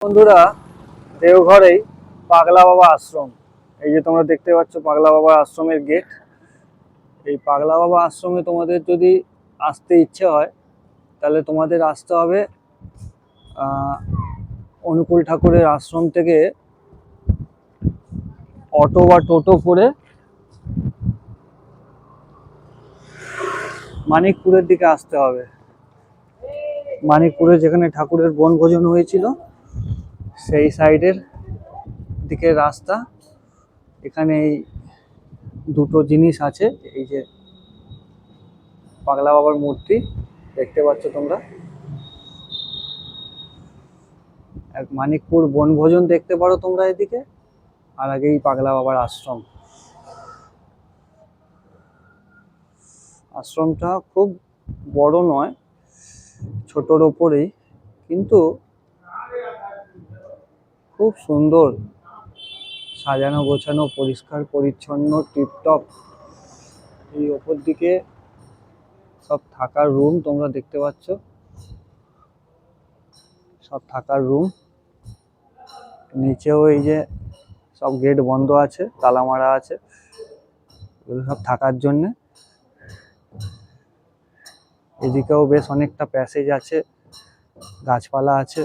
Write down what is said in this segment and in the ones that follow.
বন্ধুরা, দেওঘরেই পাগলা বাবা আশ্রম। এই যে তোমরা দেখতে পাচ্ছ পাগলা বাবা আশ্রমের গেট। এই পাগলা বাবা আশ্রমে তোমাদের যদি আসতে ইচ্ছে হয় তাহলে তোমাদের আসতে হবে অনুকূল ঠাকুরের আশ্রম থেকে অটো বা টোটো করে মানিকপুরের দিকে আসতে হবে। মানিকপুরে যেখানে ঠাকুরের বনভোজন হয়েছিল সেই সাইডের দিকে রাস্তা। এখানে এই দুটো জিনিস আছে, এই যে পাগলা বাবার মূর্তি দেখতে পাচ্ছ তোমরা, এক মানিকপুর বনভোজন দেখতে পারো তোমরা এদিকে, আর আগেই পাগলা বাবার আশ্রম। আশ্রমটা খুব বড় নয়, ছোটর ওপরেই, কিন্তু খুব সুন্দর সাজানো গোছানো, পরিষ্কার পরিচ্ছন্ন, টিপটপ। এই ওপর দিকে সব থাকার রুম তোমরা দেখতে পাচ্ছ, সব থাকার রুম। নিচেও এই যে সব গেট বন্ধ আছে, তালা মারা আছে, এগুলো সব থাকার জন্যে। এদিকেও বেশ অনেকটা প্যাসেজ আছে, গাছপালা আছে।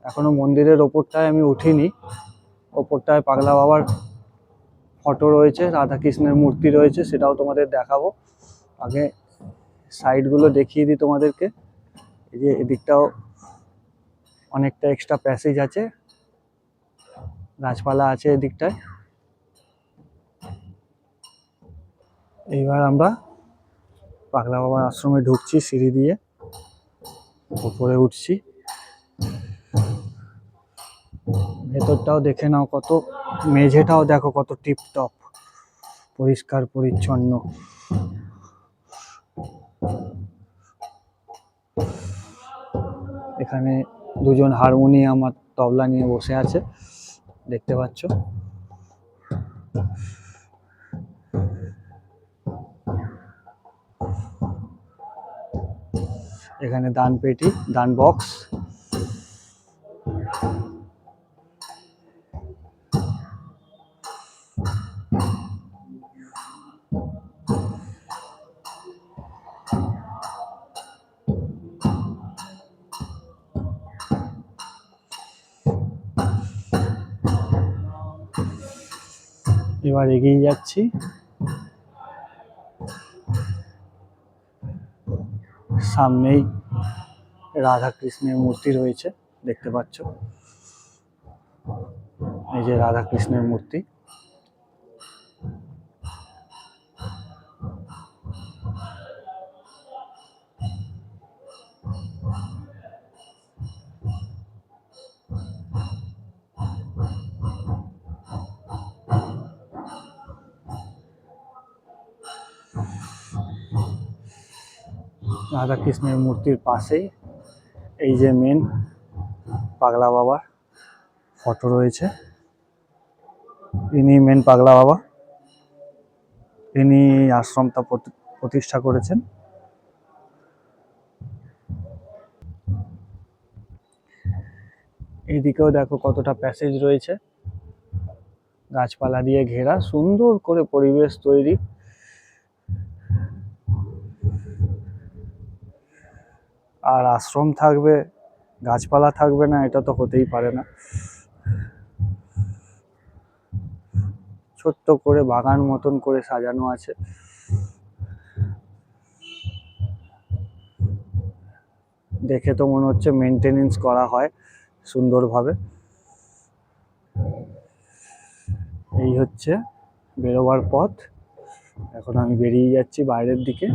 এখনো মন্দিরের ওপরটায় আমি উঠিনি, ওপরটায় পাগলা বাবার ফটো রয়েছে, রাধাকৃষ্ণের মূর্তি রয়েছে, সেটাও তোমাদের দেখাবো। আগে সাইডগুলো দেখিয়ে দিই তোমাদেরকে। এই যে এদিকটাও অনেকটা এক্সট্রা প্যাসেজ আছে, গাছপালা আছে এদিকটায়। এইবার আমরা পাগলা বাবার আশ্রমে ঢুকছি, সিঁড়ি দিয়ে উপরে উঠছি। ভেতরটাও দেখে নাও, কত মেঝেটাও দেখো কত টিপটপ, পরিষ্কার পরিচ্ছন্ন। এখানে দুজন হারমোনিয়াম আর তবলা নিয়ে বসে আছে, দেখতে পাচ্ছ। এখানে দান পেটি, দান বক্স। এবার এগিয়ে যাচ্ছি, সামনেই রাধা কৃষ্ণের মূর্তি রয়েছে, দেখতে পাচ্ছ। এই যে রাধা কৃষ্ণের মূর্তি। রাধা কৃষ্ণের মূর্তির পাশেই এই যে মেন পাগলা বাবার ফটো রয়েছে। ইনি মেন পাগলা বাবা, তিনি আশ্রমটা প্রতিষ্ঠা করেছেন। এইদিকেও দেখো কতটা প্যাসেজ রয়েছে, গাছপালা দিয়ে ঘেরা, সুন্দর করে পরিবেশ তৈরি। আর আশ্রম থাকবে, গাছপালা থাকবে না, এটা তো হতেই পারে না। ছোট্ট করে বাগান মতন করে সাজানো আছে। দেখে তো মনে হচ্ছে মেনটেনেন্স করা হয় সুন্দরভাবে। এই হচ্ছে বেরোবার পথ। এখন আমি বেরিয়ে যাচ্ছি বাইরের দিকে।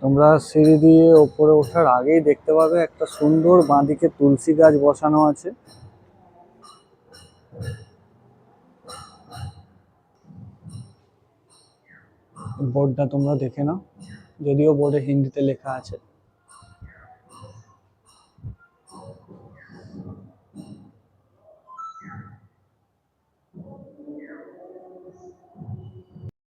তোমরা সিঁড়ি দিয়ে ওপরে ওঠার আগেই দেখতে পাবে একটা সুন্দর বাঁদিকে তুলসী গাছ বসানো আছে। বোর্ডটা তোমরা দেখে নাও, যদিও বোর্ডে হিন্দিতে লেখা আছে।